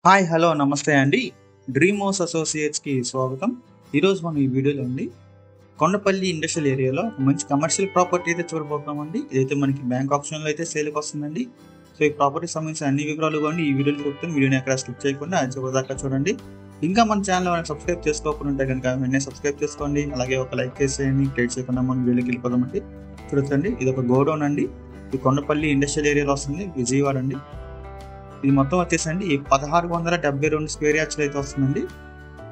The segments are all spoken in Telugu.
హాయ్ హలో నమస్తే అండి. డ్రీమ్ హౌస్ అసోసియేట్స్కి స్వాగతం. ఈరోజు మనం ఈ వీడియోలో అండి కొండపల్లి ఇండస్ట్రియల్ ఏరియాలో మంచి కమర్షియల్ ప్రాపర్టీ అయితే చూడబోతున్నామండి. ఇదైతే మనకి బ్యాంక్ ఆప్షన్లో అయితే సేల్కి వస్తుందండి. సో ఈ ప్రాపర్టీకి సంబంధించిన అన్ని వివరాలు కానీ ఈ వీడియోలో చెప్తాను. వీడియోని ఎక్కడ స్కిప్ చేయకుండా చివరిదాకా చూడండి. ఇంకా మన ఛానల్ మనం సబ్స్క్రైబ్ చేసుకోకుండా ఉంటే కనుక వెంటనే సబ్స్క్రైబ్ చేసుకోండి. అలాగే ఒక లైక్ చేసేయండి. క్రియేట్ చేయకుండా మనం వీడియోకి వెళ్ళిపోదామండి. చూడొచ్చండి, ఇది ఒక గోడౌన్ అండి. ఇది కొండపల్లి ఇండస్ట్రియల్ ఏరియాలో వస్తుంది, విజయవాడ అండి. ఇది మొత్తం వచ్చేసండి 1672 స్క్వేర్ యార్డ్స్లో అయితే వస్తుందండి.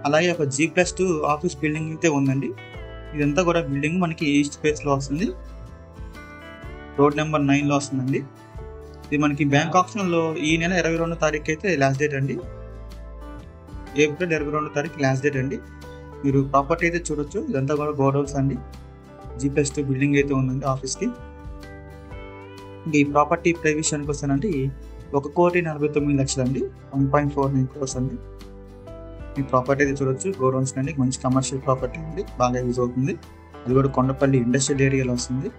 అలాగే ఒక G+2 ఆఫీస్ బిల్డింగ్ అయితే ఉందండి. ఇదంతా కూడా బిల్డింగ్ మనకి ఈస్ట్ ఫేస్లో వస్తుంది, రోడ్ నెంబర్ 9లో వస్తుందండి. ఇది మనకి బ్యాంక్ ఆప్షన్లో ఈ నెల 22వ తారీఖు అయితే లాస్ట్ డేట్ అండి. ఏప్రిల్ 22వ తారీఖు లాస్ట్ డేట్ అండి. మీరు ప్రాపర్టీ అయితే చూడొచ్చు. ఇదంతా కూడా గోడౌన్స్ అండి. G+2 బిల్డింగ్ అయితే ఉందండి ఆఫీస్కి. ఇంకా ఈ ప్రాపర్టీ ప్రైస్ విషయానికి వస్తానండి 1,49,00,000 అండి. 1.49 crores అండి. ఈ ప్రాపర్టీ అయితే చూడొచ్చు. గోడౌన్స్ అండి, మంచి కమర్షియల్ ప్రాపర్టీ అండి, బాగా యూజ్ అవుతుంది. అది కూడా కొండపల్లి ఇండస్ట్రియల్ ఏరియాలో వస్తుంది.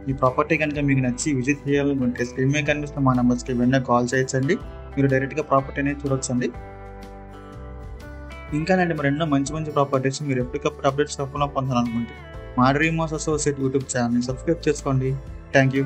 ఈ ప్రాపర్టీ కనుక మీకు నచ్చి విజిట్ చేయాలనుకుంటే స్క్రీన్ మీద కనిపిస్తున్న మా నెంబర్స్కి వెంటనే కాల్ చేయొచ్చండి. మీరు డైరెక్ట్గా ప్రాపర్టీ అనేది చూడొచ్చండి. ఇంకానండి మరి ఎన్నో మంచి మంచి ప్రాపర్టీస్ మీరు ఎప్పటికప్పుడు అప్డేట్స్ తప్పకుండా పొందాలనుకుంటే మా డ్రీమ్ హౌస్ అసోసియేట్ యూట్యూబ్ ఛానల్ని సబ్స్క్రైబ్ చేసుకోండి. Thank you.